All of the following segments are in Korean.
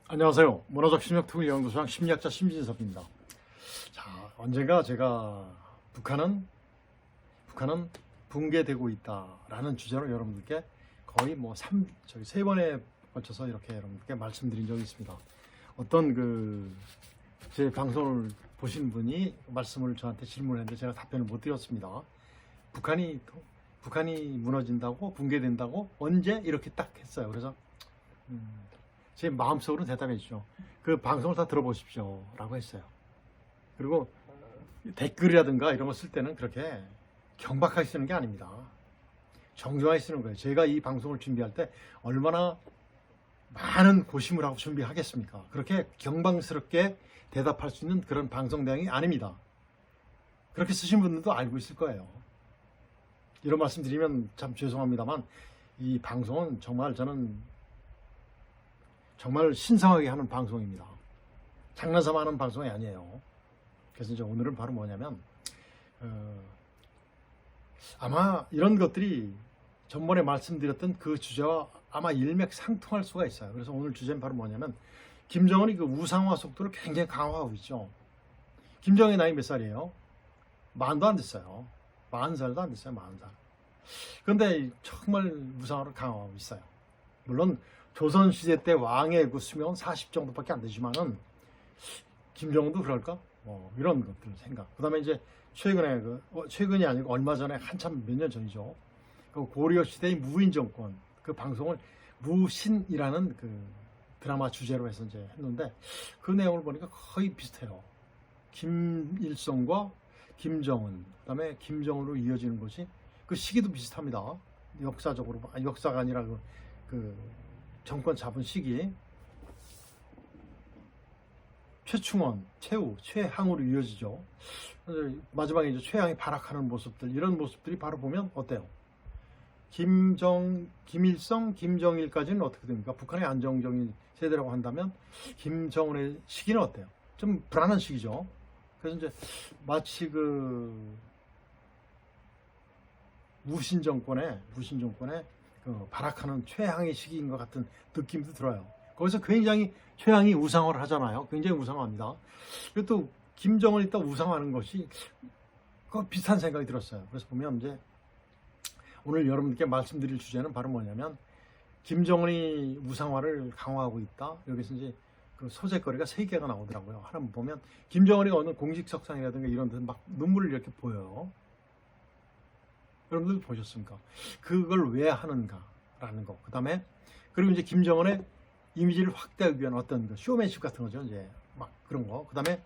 안녕하세요. 문화적 심리학통일연구소장 심리학자 심진섭입니다. 자, 언젠가 제가 북한은 붕괴되고 있다라는 주제로 여러분들께 거의 세 번에 걸쳐서 이렇게 여러분들께 말씀드린 적이 있습니다. 어떤 제 방송을 보신 분이 말씀을 저한테 질문했는데 제가 답변을 못 드렸습니다. 북한이 무너진다고, 붕괴된다고 언제 이렇게 딱 했어요. 그래서 제 마음속으로 대답해 주죠. 그 방송을 다 들어보십시오 라고 했어요. 그리고 댓글이라든가 이런 거 쓸 때는 그렇게 경박하게 쓰는 게 아닙니다. 정중하게 쓰는 거예요. 제가 이 방송을 준비할 때 얼마나 많은 고심을 하고 준비하겠습니까? 그렇게 경박스럽게 대답할 수 있는 그런 방송 내용이 아닙니다. 그렇게 쓰신 분들도 알고 있을 거예요. 이런 말씀 드리면 참 죄송합니다만 이 방송은 저는 정말 신성하게 하는 방송입니다. 장난삼아 하는 방송이 아니에요. 그래서 이제 오늘은 바로 뭐냐면 아마 이런 것들이 전번에 말씀드렸던 그 주제와 아마 일맥상통할 수가 있어요. 그래서 오늘 주제는 바로 뭐냐면 김정은이 그 우상화 속도를 굉장히 강화하고 있죠. 김정은의 나이 몇 살이에요? 40도 안 됐어요. 40살도 안 됐어요. 40살. 그런데 정말 우상화를 강화하고 있어요. 물론 조선시대 때 왕의 그 수명은 40 정도밖에 안 되지만은 김정은도 그럴까? 이런 것들 생각. 그 다음에 이제 최근에 최근이 아니고 얼마 전에 한참 몇 년 전이죠. 그 고려 시대의 무인 정권 그 방송을 무신이라는 그 드라마 주제로 해서 이제 했는데 그 내용을 보니까 거의 비슷해요. 김일성과 김정은, 그다음에 김정은으로 이어지는 것이 그 시기도 비슷합니다. 역사적으로 역사가 아니라 그 정권 잡은 시기 최충원, 최후, 최항으로 이어지죠. 마지막에 이제 최항이 발악하는 모습들 이런 모습들이 바로 보면 어때요? 김일성, 김정일까지는 어떻게 됩니까? 북한의 안정적인 세대라고 한다면 김정은의 시기는 어때요? 좀 불안한 시기죠. 그래서 이제 마치 무신 정권의 발악하는 최항의 시기인 것 같은 느낌도 들어요. 거기서 굉장히 최항이 우상화를 하잖아요. 굉장히 우상화합니다. 그리고 또 김정은이 또 우상화하는 것이 비슷한 생각이 들었어요. 그래서 보면 이제 오늘 여러분께 말씀드릴 주제는 바로 뭐냐면 김정은이 우상화를 강화하고 있다. 여기서 이제 그 소재거리가 3개가 나오더라고요. 하나 보면 김정은이 어느 공식석상이라든가 이런 데서 막 눈물을 이렇게 보여요. 여러분들 보셨습니까? 그걸 왜 하는가라는 거. 그다음에 그리고 이제 김정은의 이미지를 확대하기 위한 어떤 쇼맨십 같은 거죠. 이제 막 그런 거. 그다음에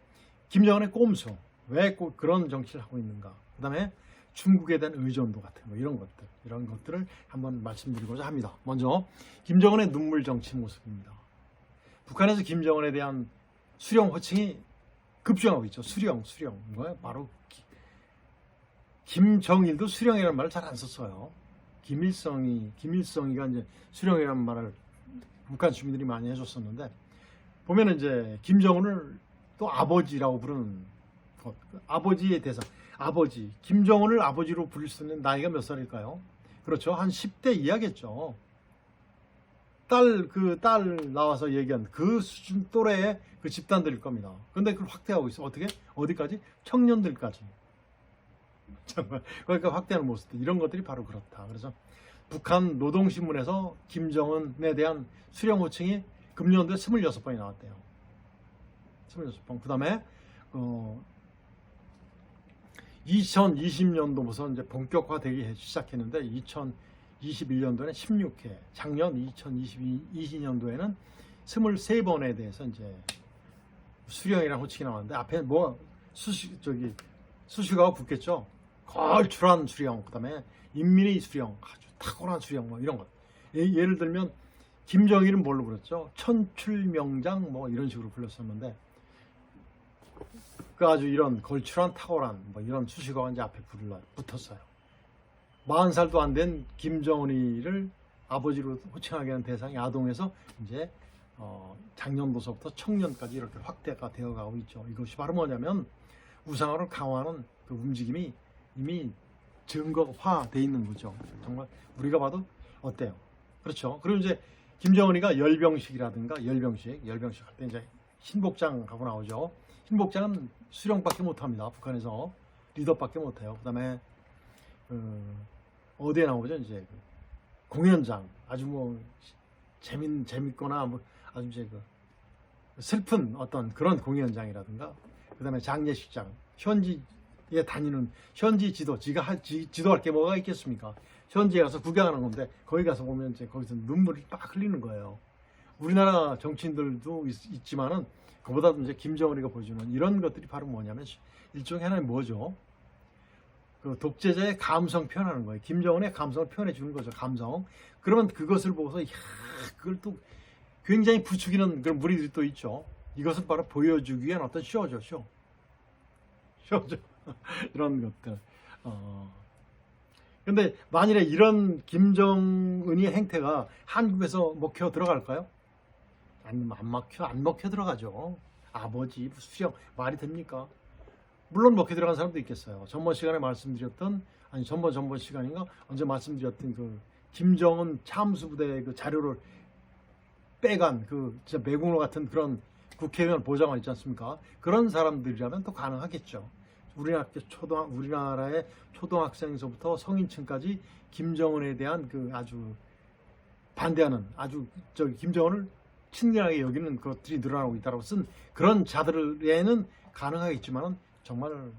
김정은의 꼼수. 왜 꼭 그런 정치를 하고 있는가. 그다음에 중국에 대한 의존도 같은 거 이런 것들을 한번 말씀드리고자 합니다. 먼저 김정은의 눈물 정치 모습입니다. 북한에서 김정은에 대한 수령 호칭이 급증하고 있죠. 수령. 뭐예요? 바로 김정일도 수령이라는 말을 잘 안 썼어요. 김일성이가 이제 수령이라는 말을 북한 주민들이 많이 해줬었는데 보면은 이제 김정은을 또 아버지라고 부르는 것, 아버지의 대상, 김정은을 아버지로 부를 수 있는 나이가 몇 살일까요? 그렇죠, 한 10대 이하겠죠. 딸 나와서 얘기한 그 수준 또래의 그 집단들일 겁니다. 그런데 그걸 확대하고 있어. 어떻게? 어디까지? 청년들까지. 정말 그러니까 확대하는 모습들 이런 것들이 바로 그렇다. 그래서 북한 노동신문에서 김정은에 대한 수령 호칭이 금년도에 26번이 나왔대요. 26번. 그 다음에 2020년도부터 이제 본격화되기 시작했는데 2021년도에는 16회, 작년 2022년도에는 23번에 대해서 이제 수령이라는 호칭이 나왔는데 앞에 수식어가 붙겠죠. 걸출한 수령, 그 다음에 인민의 수령, 아주 탁월한 수령, 이런 것. 예를 들면 김정일은 뭘로 불렀죠? 천출명장 이런 식으로 불렀었는데 그 아주 이런 걸출한 탁월한 이런 수식어가 이제 앞에 붙었어요. 40살도 안 된 김정은이를 아버지로 호칭하게 하는 대상이 아동에서 이제 작년도서부터 청년까지 이렇게 확대가 되어가고 있죠. 이것이 바로 뭐냐면 우상화를 강화하는 그 움직임이 이미 증거화돼 있는 거죠. 정말 우리가 봐도 어때요? 그렇죠. 그리고 이제 김정은이가 열병식이라든가 열병식 할 때 이제 흰복장 하고 나오죠. 흰복장은 수령밖에 못합니다. 북한에서 리더밖에 못해요. 그다음에 어디에 나오죠? 이제 공연장 아주 뭐 재밌거나 뭐 아주 이제 그 슬픈 어떤 그런 공연장이라든가 그다음에 장례식장 현지에 다니는 현지 지도 지도할 게 뭐가 있겠습니까? 현지에 가서 구경하는 건데 거기 가서 보면 이제 거기서 눈물이 막 흘리는 거예요. 우리나라 정치인들도 있지만은 그보다도 이제 김정은이가 보여주는 이런 것들이 바로 뭐냐면 일종의 하나의 뭐죠? 그 독재자의 감성 표현하는 거예요. 김정은의 감성을 표현해 주는 거죠. 감성. 그러면 그것을 보고서 그걸 또 굉장히 부추기는 그런 무리들이 또 있죠. 이것은 바로 보여주기 위한 어떤 쇼죠. 쇼죠. 이런 것들. 근데 만일에 이런 김정은의 행태가 한국에서 먹혀 들어갈까요? 안 먹혀 들어가죠. 아버지 수령 말이 됩니까? 물론 먹혀 들어간 사람도 있겠어요. 전번 시간에 말씀드렸던 전번 시간인가 언제 말씀드렸던 그 김정은 참수부대 그 자료를 빼간 그 진짜 매국노 같은 그런 국회의원 보좌관 있지 않습니까? 그런 사람들이라면 또 가능하겠죠. 우리나라의 초등학생에서부터 성인층까지 김정은에 대한 그 아주 반대하는 아주 김정은을 친근하게 여기는 것들이 늘어나고 있다고 쓴 그런 자들에는 가능하겠지만은 정말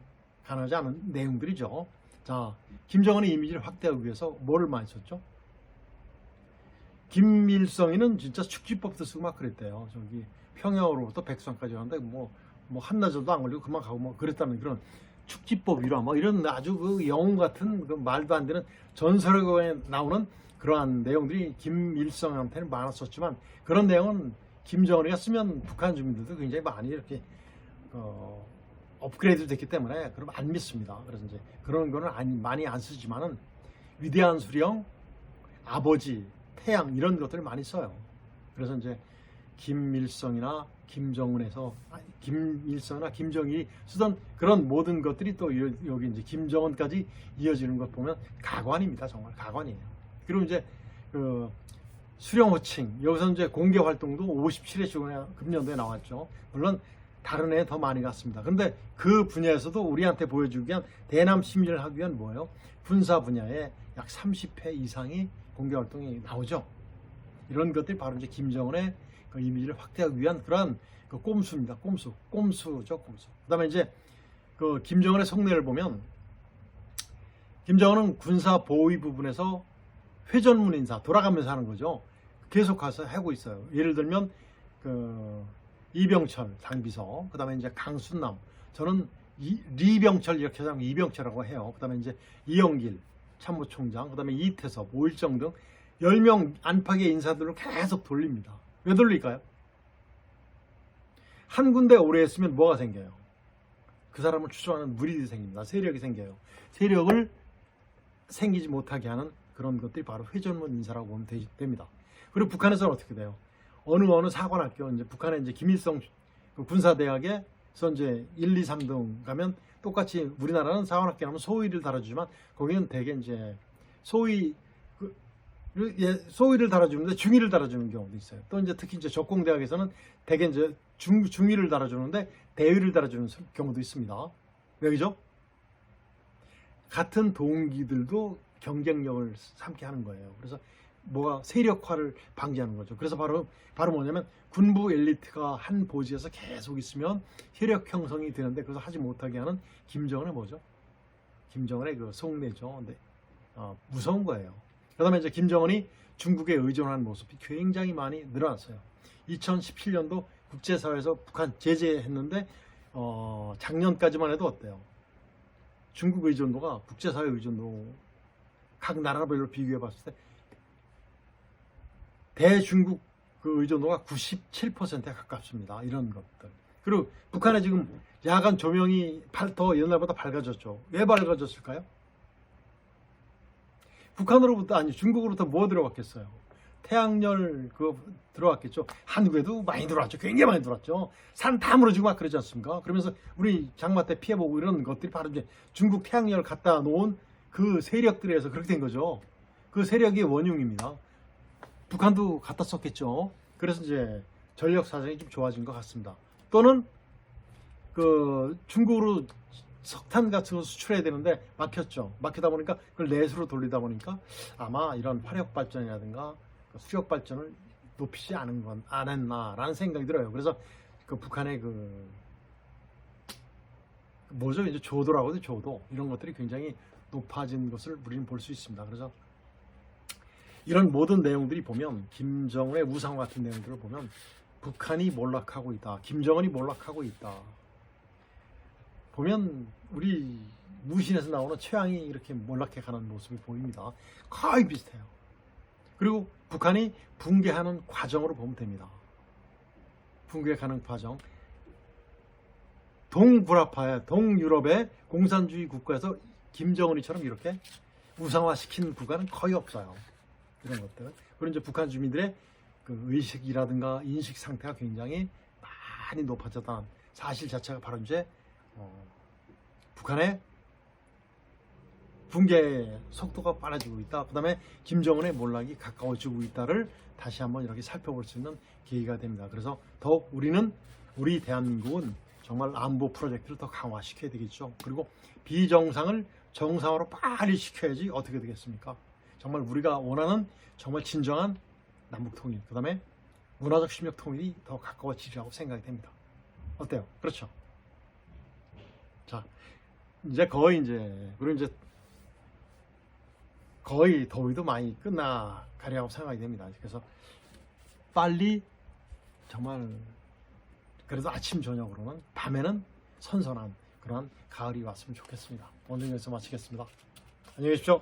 가능하지 않은 내용들이죠. 자, 김정은의 이미지를 확대하기 위해서 뭐를 많이 썼죠? 김일성이는 진짜 축지법도 쓰고 막 그랬대요. 저기 평양으로부터 백성까지 가는데 뭐 한나절도 안 걸리고 그만 가고 뭐 그랬다는 그런 축지법 일화 뭐 이런 아주 그 영웅 같은 그 말도 안 되는 전설에 나오는 그러한 내용들이 김일성한테는 많았었지만 그런 내용은 김정은이가 쓰면 북한 주민들도 굉장히 많이 이렇게 업그레이드 됐기 때문에 그럼 안 믿습니다. 그래서 이제 그런 거는 많이 안 쓰지만은 위대한 수령, 아버지, 태양 이런 것들을 많이 써요. 그래서 이제 김일성이나 김정일이 쓰던 그런 모든 것들이 또 여기 이제 김정은까지 이어지는 것 보면 가관입니다. 정말 가관이에요. 그리고 이제 그 수령 호칭 여기서 이제 공개 활동도 57회 금년도에 나왔죠. 물론 다른 애 더 많이 갔습니다. 그런데 그 분야에서도 우리한테 보여주기 위한 대남 심리를 하기 위한 뭐예요? 군사 분야에 약 30회 이상이 공개 활동이 나오죠. 이런 것들이 바로 이제 김정은의 그 이미지를 확대하기 위한 그런 그 꼼수입니다. 꼼수죠. 그다음에 이제 그 김정은의 속내를 보면 김정은은 군사 보위 부분에서 회전문 인사 돌아가면서 하는 거죠. 계속 가서 하고 있어요. 예를 들면 그 이병철 당비서, 그다음에 이제 강순남, 저는 리병철 이렇게 하면 이병철이라고 해요. 그다음에 이제 이영길 참모총장, 그다음에 이태섭, 오일정 등 10명 안팎의 인사들을 계속 돌립니다. 왜 돌릴까요? 한 군데 오래 했으면 뭐가 생겨요? 그 사람을 추종하는 무리들이 생깁니다. 세력이 생겨요. 세력을 생기지 못하게 하는 그런 것들이 바로 회전문 인사라고 보면 됩니다. 그리고 북한에서는 어떻게 돼요? 어느 사관학교, 이제 북한에 이제 김일성 그 군사대학에서 이제 1, 2, 3등 가면 똑같이 우리나라는 사관학교 하면 소위를 달아주지만 거기는 대개 이제 소위를 달아주는데 중위를 달아주는 경우도 있어요. 또 이제 특히 이제 적공대학에서는 대개 이제 중위를 달아주는데 대위를 달아주는 경우도 있습니다. 왜죠? 같은 동기들도 경쟁력을 삼게 하는 거예요. 그래서 뭐가 세력화를 방지하는 거죠. 그래서 바로 뭐냐면 군부 엘리트가 한 보직에서 계속 있으면 세력 형성이 되는데 그래서 하지 못하게 하는 김정은의 뭐죠? 김정은의 그 속내죠. 근데 무서운 거예요. 그다음에 이제 김정은이 중국에 의존하는 모습이 굉장히 많이 늘어났어요. 2017년도 국제사회에서 북한 제재했는데 작년까지만 해도 어때요? 중국 의존도가 국제사회 의존도 각 나라별로 비교해 봤을 때 대중국 그 의존도가 97%에 가깝습니다. 이런 것들. 그리고 북한에 지금 야간 조명이 더 옛날보다 밝아졌죠. 왜 밝아졌을까요? 북한으로부터 아니 중국으로부터 뭐 들어왔겠어요? 태양열 그거 들어왔겠죠. 한국에도 많이 들어왔죠. 굉장히 많이 들어왔죠. 산 다 무너지고 막 그러지 않습니까? 그러면서 우리 장마 때 피해보고 이런 것들이 바로 이제 중국 태양열 갖다 놓은 그 세력들에서 그렇게 된 거죠. 그 세력이 원흉입니다. 북한도 갖다 썼겠죠. 그래서 이제 전력 사정이 좀 좋아진 것 같습니다. 또는 그 중국으로 석탄 같은 거 수출해야 되는데 막혔죠. 막히다 보니까 그걸 내수로 돌리다 보니까 아마 이런 화력 발전이라든가 수력 발전을 높이지 않은 건 안 했나라는 생각이 들어요. 그래서 그 북한의 그 뭐죠? 이제 조도라고 하죠. 조도 이런 것들이 굉장히 높아진 것을 우리는 볼 수 있습니다. 그래서 이런 모든 내용들이 보면 김정은의 우상 같은 내용들을 보면 북한이 몰락하고 있다. 김정은이 몰락하고 있다. 보면 우리 무신에서 나오는 최양이 이렇게 몰락해가는 모습이 보입니다. 거의 비슷해요. 그리고 북한이 붕괴하는 과정으로 보면 됩니다. 붕괴가는 과정. 동불화파의 동유럽의 공산주의 국가에서 김정은이처럼 이렇게 우상화시킨 국가는 거의 없어요. 이런 것들. 그리고 이제 북한 주민들의 그 의식이라든가 인식 상태가 굉장히 많이 높아졌다는 사실 자체가 바로 이제 북한의 붕괴 속도가 빨라지고 있다. 그 다음에 김정은의 몰락이 가까워지고 있다를 다시 한번 이렇게 살펴볼 수 있는 계기가 됩니다. 그래서 더욱 우리 대한민국은 정말 안보 프로젝트를 더 강화시켜야 되겠죠. 그리고 비정상을 정상으로 빨리 시켜야지 어떻게 되겠습니까? 정말 우리가 원하는 정말 진정한 남북 통일, 그 다음에 문화적 심력 통일이 더 가까워지리라고 생각이 됩니다. 어때요? 그렇죠? 자, 이제 거의 더위도 많이 끝나가리라고 생각이 됩니다. 그래서 빨리 정말 그래도 아침 저녁으로는 밤에는 선선한 그런 가을이 왔으면 좋겠습니다. 오늘 여기서 마치겠습니다. 안녕히 계십시오.